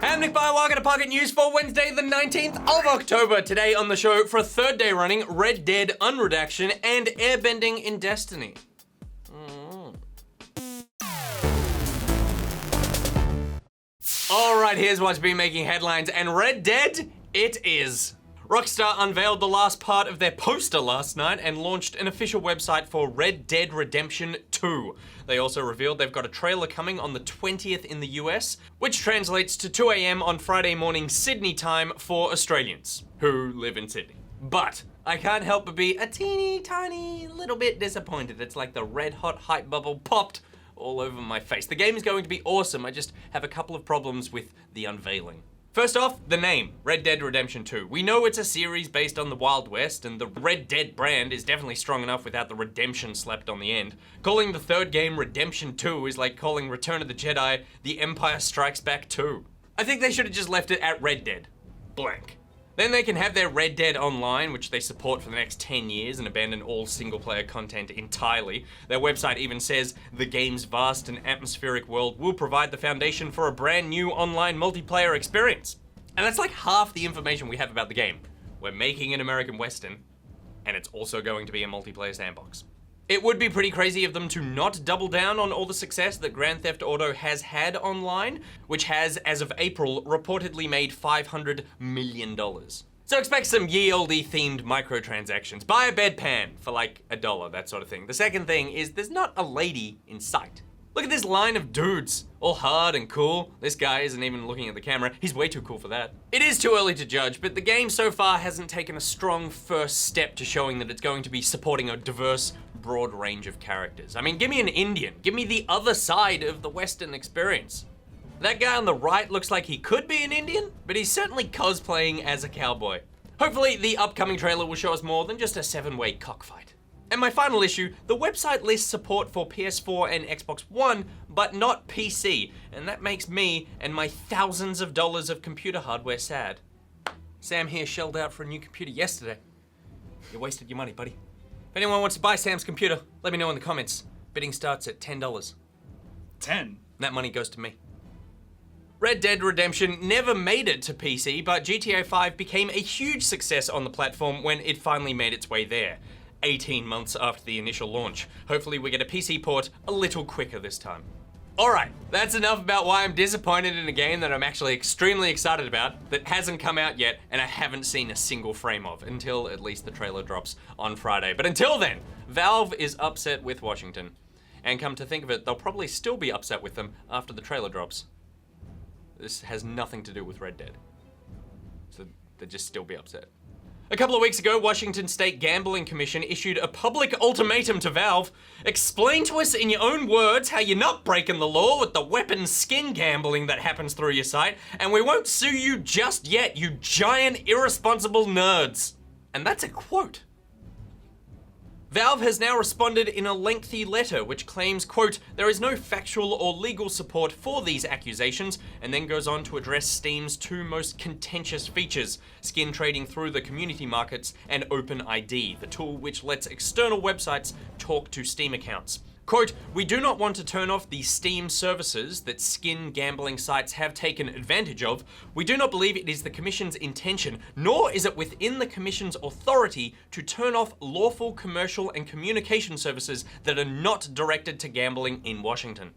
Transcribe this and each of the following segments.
I'm Nick Byer, welcome to Pocket News for Wednesday the 19th of October. Today on the show, for a third day running, Red Dead Unredaction and airbending in Destiny. Alright, here's what's been making headlines, and Red Dead, it is. Rockstar unveiled the last part of their poster last night and launched an official website for Red Dead Redemption 2. They also revealed they've got a trailer coming on the 20th in the US, which translates to 2 a.m. on Friday morning Sydney time for Australians who live in Sydney. But I can't help but be a teeny tiny little bit disappointed. It's like the red hot hype bubble popped all over my face. The game is going to be awesome. I just have a couple of problems with the unveiling. First off, the name, Red Dead Redemption 2. We know it's a series based on the Wild West, and the Red Dead brand is definitely strong enough without the redemption slapped on the end. Calling the third game Redemption 2 is like calling Return of the Jedi The Empire Strikes Back 2. I think they should have just left it at Red Dead. Blank. Then they can have their Red Dead Online, which they support for the next 10 years, and abandon all single-player content entirely. Their website even says the game's vast and atmospheric world will provide the foundation for a brand new online multiplayer experience. And that's like half the information we have about the game. We're making an American Western, and it's also going to be a multiplayer sandbox. It would be pretty crazy of them to not double down on all the success that Grand Theft Auto has had online, which has, as of April, reportedly made $500 million. So expect some ye olde themed microtransactions. Buy a bedpan for like $1, that sort of thing. The second thing is there's not a lady in sight. Look at this line of dudes, all hard and cool. This guy isn't even looking at the camera. He's way too cool for that. It is too early to judge, but the game so far hasn't taken a strong first step to showing that it's going to be supporting a diverse, broad range of characters. I mean, give me an Indian. Give me the other side of the Western experience. That guy on the right looks like he could be an Indian, but he's certainly cosplaying as a cowboy. Hopefully, the upcoming trailer will show us more than just a 7-way cockfight. And my final issue, the website lists support for PS4 and Xbox One, but not PC, and that makes me and my thousands of dollars of computer hardware sad. Sam here shelled out for a new computer yesterday. You wasted your money, buddy. If anyone wants to buy Sam's computer, let me know in the comments. Bidding starts at $10. 10? That money goes to me. Red Dead Redemption never made it to PC, but GTA 5 became a huge success on the platform when it finally made its way there. 18 months after the initial launch. Hopefully we get a PC port a little quicker this time. Alright, that's enough about why I'm disappointed in a game that I'm actually extremely excited about that hasn't come out yet and I haven't seen a single frame of until at least the trailer drops on Friday. But until then, Valve is upset with Washington. And come to think of it, they'll probably still be upset with them after the trailer drops. This has nothing to do with Red Dead. So they'll just still be upset. A couple of weeks ago, Washington State Gambling Commission issued a public ultimatum to Valve. Explain to us in your own words how you're not breaking the law with the weapon skin gambling that happens through your site, and we won't sue you just yet, you giant irresponsible nerds. And that's a quote. Valve has now responded in a lengthy letter which claims, quote, there is no factual or legal support for these accusations, and then goes on to address Steam's two most contentious features, skin trading through the community markets and OpenID, the tool which lets external websites talk to Steam accounts. Quote, we do not want to turn off the Steam services that skin gambling sites have taken advantage of. We do not believe it is the Commission's intention, nor is it within the Commission's authority to turn off lawful commercial and communication services that are not directed to gambling in Washington.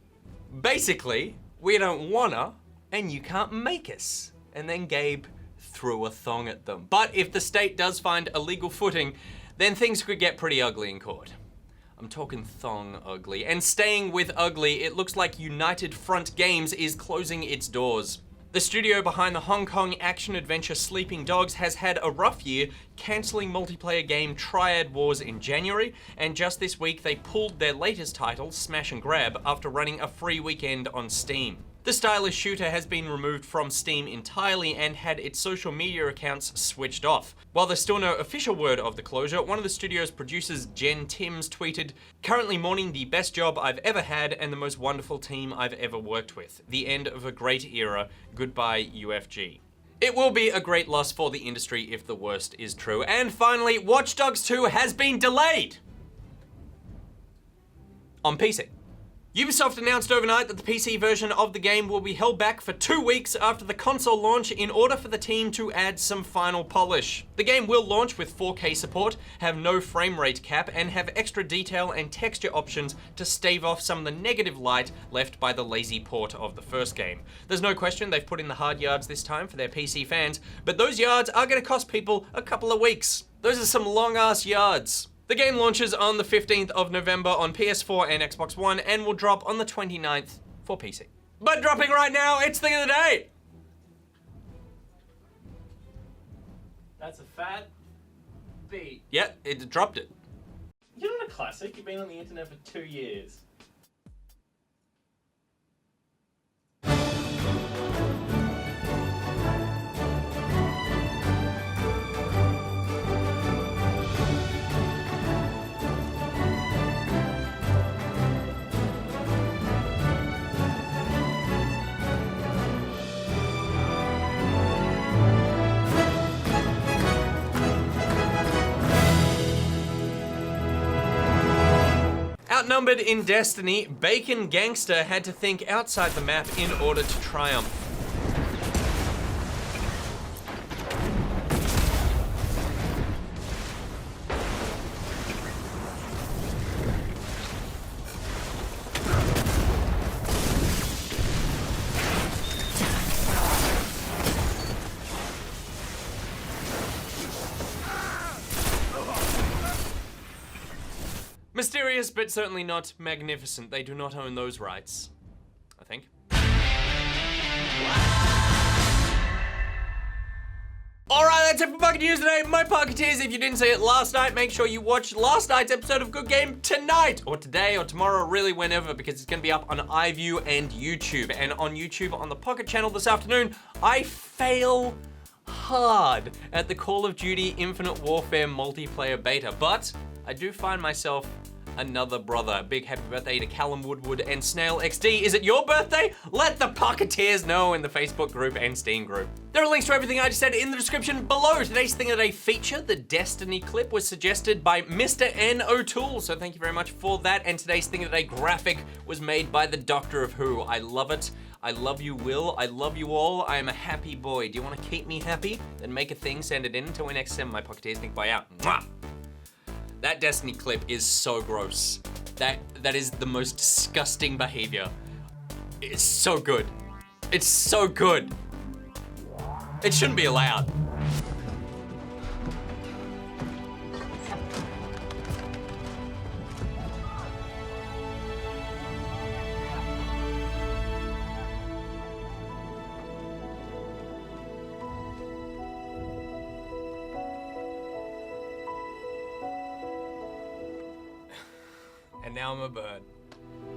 Basically, we don't wanna, and you can't make us. And then Gabe threw a thong at them. But if the state does find a legal footing, then things could get pretty ugly in court. I'm talking thong ugly. And staying with ugly, it looks like United Front Games is closing its doors. The studio behind the Hong Kong action-adventure Sleeping Dogs has had a rough year, cancelling multiplayer game Triad Wars in January, and just this week they pulled their latest title, Smash and Grab, after running a free weekend on Steam. The stylish shooter has been removed from Steam entirely and had its social media accounts switched off. While there's still no official word of the closure, one of the studio's producers, Jen Timms, tweeted, currently mourning the best job I've ever had and the most wonderful team I've ever worked with. The end of a great era. Goodbye, UFG. It will be a great loss for the industry if the worst is true. And finally, Watch Dogs 2 has been delayed on PC. Ubisoft announced overnight that the PC version of the game will be held back for 2 weeks after the console launch in order for the team to add some final polish. The game will launch with 4K support, have no frame rate cap, and have extra detail and texture options to stave off some of the negative light left by the lazy port of the first game. There's no question they've put in the hard yards this time for their PC fans, but those yards are going to cost people a couple of weeks. Those are some long-ass yards. The game launches on the 15th of November on PS4 and Xbox One and will drop on the 29th for PC. But dropping right now, it's Thing of the Day! That's a fat beat. Yeah, it dropped it. You're not a classic. You've been on the internet for 2 years. Outnumbered in Destiny, Bacon Gangster had to think outside the map in order to triumph. Mysterious, but certainly not magnificent. They do not own those rights, I think. Alright, that's it for Pocket News today. My Pocketeers, if you didn't see it last night, make sure you watch last night's episode of Good Game tonight, or today, or tomorrow, really whenever, because it's going to be up on iView and YouTube. And on YouTube, on the Pocket channel this afternoon, I fail hard at the Call of Duty Infinite Warfare multiplayer beta, but I do find myself another brother. Big happy birthday to Callum Woodward and Snail XD. Is it your birthday? Let the Pocketeers know in the Facebook group and Steam group. There are links to everything I just said in the description below. Today's Thing of the Day feature, the Destiny clip, was suggested by Mr. N. O'Toole, so thank you very much for that. And today's Thing of the Day graphic was made by the Doctor of Who. I love it. I love you, Will. I love you all. I am a happy boy. Do you want to keep me happy? Then make a thing, send it in. Until we next send my Pocketeers, think bye out. Mwah! That Destiny clip is so gross. That is the most disgusting behavior. It's so good. It's so good. It shouldn't be allowed. And now I'm a bird.